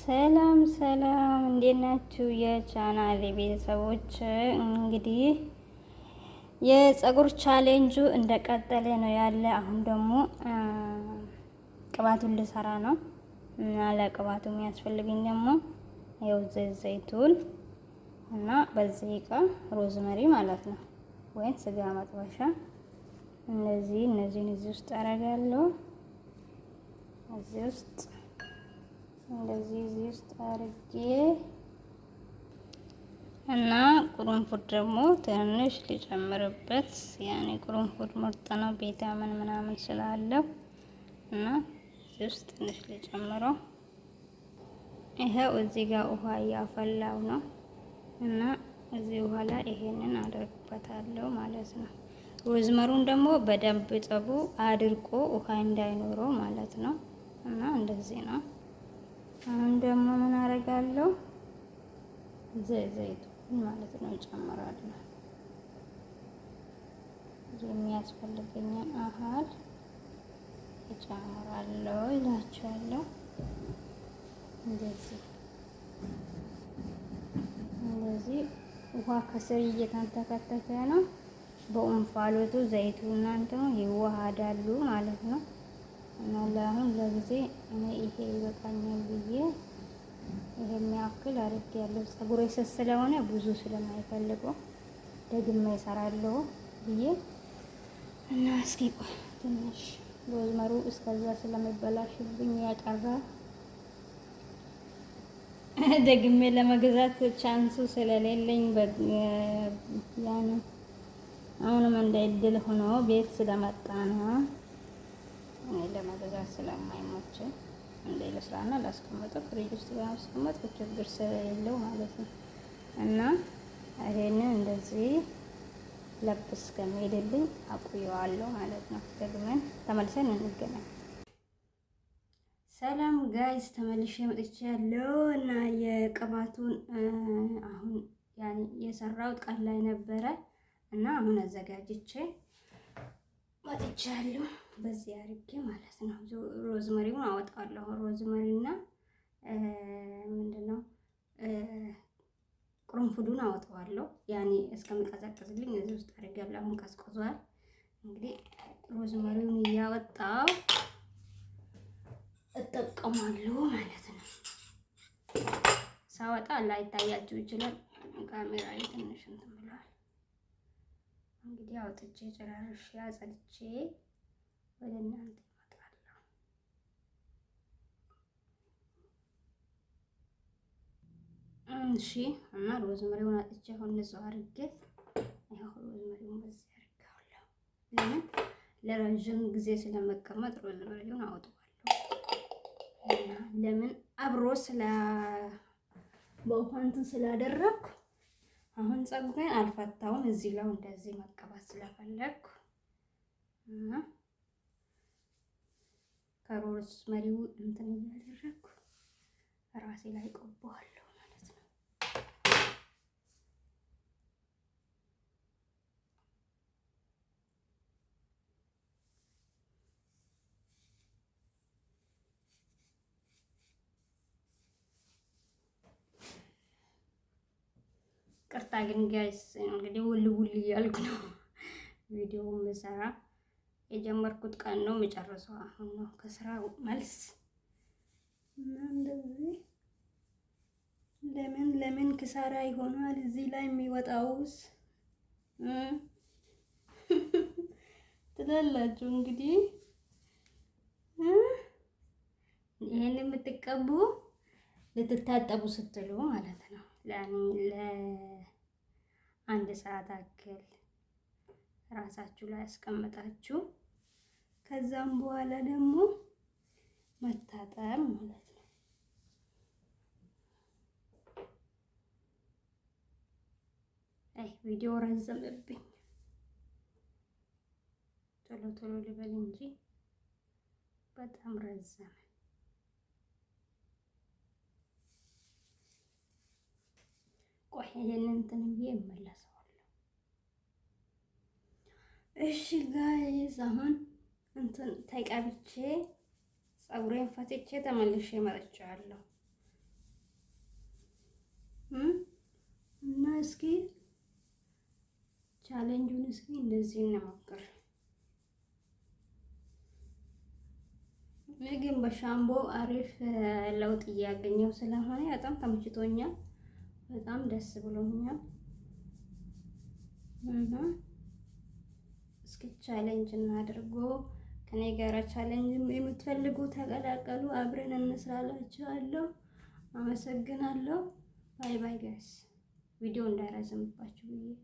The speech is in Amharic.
ሰላም ሰላም፣ እንዴት ናችሁ የቻናሌ ቤተሰቦች? እንግዲህ የፀጉር ቻሌንጁ እንደቀጠለ ነው ያለ። አሁን ደግሞ ቅባቱን ልሰራ ነው እና ለቅባቱ የሚያስፈልግኝ ደግሞ ያው ዘይቱን እና በዚህ እቃ ሮዝመሪ ማለት ነው ወይም ስጋ መጥበሻ እነዚህን እዚህ ውስጥ አደርጋለሁ። እዚህ ውስጥ እንደዚህ ውስጥ አድርጌ እና ቁርንፉድ ደግሞ ትንሽ ሊጨምርበት ያኔ ቁርንፉድ ምርጥ ነው ቪታሚን ምናምን ስላለው እና እዚህ ውስጥ ትንሽ ሊጨምረው። ይሄው እዚህ ጋር ውሃ እያፈላው ነው እና እዚህ ውሃ ላይ ይሄንን አደርግበታለሁ ማለት ነው። ሮዝመሩን ደግሞ በደንብ ጠቡ አድርቆ ውሃ እንዳይኖረው ማለት ነው እና እንደዚህ ነው። አሁን ደግሞ ምን አደርጋለሁ? ዘይቱን ማለት ነው እጨምራለሁ። የሚያስፈልገኝን አሃል እጨምራለሁ ይላችኋለሁ። እንደዚህ ውሃ ከስር እየተንተከተከ ነው። በእንፋሎቱ ዘይቱና እንትኑ ይዋሃዳሉ ማለት ነው። እና ለአሁን ለጊዜ እኔ ይሄ ይበቃኛል ብዬ ይሄ የሚያክል አድርጌያለሁ። ፀጉሬ ስስ ስለሆነ ብዙ ስለማይፈልገው ደግሜ እሰራለሁ ብዬ እና እስኪ ቆይ ትንሽ ሮዝመሩ እስከዛ ስለሚበላሽብኝ ያቀራ ደግሜ ለመግዛት ቻንሱ ስለሌለኝ ያን አሁንም እንደ እድል ሆኖ ቤት ስለመጣ ነው ለመግዛት ስለማይሞች እንደ ለስራና ላስቀምጠው ፍሪጅ ውስጥ ለማስቀመጥ ችግር ስለሌለው ማለት ነው። እና ይሄንን እንደዚህ ለብስ ከመሄድልኝ አቁየዋለሁ ማለት ነው። ደግመን ተመልሰን እንገናኝ። ሰላም ጋይስ፣ ተመልሼ መጥቻለሁ እና የቅባቱን አሁን ያኔ የሰራሁት ቀን ላይ ነበረ እና አሁን አዘጋጅቼ መጥቻለሁ። በዚህ አድርጌ ማለት ነው። ሮዝመሪውን አወጣለሁ። ሮዝመሪና ምንድነው ቁርንፉዱን አወጣዋለሁ። ያኔ እስከሚቀዘቅዝልኝ እዚህ ውስጥ አድርጌያለሁ። አሁን ቀዝቅዟል። እንግዲህ ሮዝመሪውን እያወጣው እጠቀማለሁ ማለት ነው። ሳወጣ ላይታያችሁ ይችላል። ካሜራዬ ትንሽ እንትን ብሏል። እንግዲህ አውጥቼ ጨራርሼ አጸድቼ ወደ እናንተ እመጣለሁ። እሺ እና ሮዝመሪውን አጥቼ አሁን ንጹህ አድርጌ ያው ሮዝመሪውን በዚህ አድርጌዋለሁ። ለምን ለረጅም ጊዜ ስለመቀመጥ ሮዝመሪውን አወጣዋለሁ። እና ለምን አብሮ በውሃ እንትን ስላደረኩ አሁን ፀጉሬን አልፈታውም። እዚህ ላይ እንደዚህ መቀባት ስለፈለኩ እና ከሮዝመሪው እንትን እያደረኩ ራሴ ላይ ቆባዋለሁ ማለት ነው። ቅርታ ግን ጋይስ እንግዲህ ውል እያልኩ ነው ቪዲዮውን የምሰራ። የጀመርኩት ቀን ነው የምጨርሰው አሁን ነው ከስራ መልስ። እና እንደዚህ ለምን ክሳራ ይሆናል እዚህ ላይ የሚወጣውስ ትላላችሁ እንግዲህ። ይሄን የምትቀቡ ልትታጠቡ ስትሉ ማለት ነው። ለአንድ ሰዓት አክል ራሳችሁ ላይ ያስቀምጣችሁ ከዛም በኋላ ደግሞ መታጠብ ማለት ነው። ቪዲዮ ረዘመብኝ። ቶሎ ልበል እንጂ በጣም ረዘመ። ቆይ ይሄንን እንትን ብዬ እመለሰዋለሁ። እሺ ጋይስ አሁን እንትን ተቀብቼ ፀጉሬን ፈትቼ ተመልሼ መጥቻለሁ። እና እስኪ ቻሌንጁን እስኪ እንደዚህ እንሞክር። እኔ ግን በሻምቦ አሪፍ ለውጥ እያገኘው ስለሆነ በጣም ተመችቶኛል። በጣም ደስ ብሎኛል። እና እስኪ ቻሌንጅ እናድርጎ ከኔ ጋር ቻሌንጅ የምትፈልጉ ተቀላቀሉ፣ አብረን እንስራላችኋለሁ። አመሰግናለሁ። ባይ ባይ ጋይስ። ቪዲዮ እንዳይረዝምባችሁ ብዬ ነው።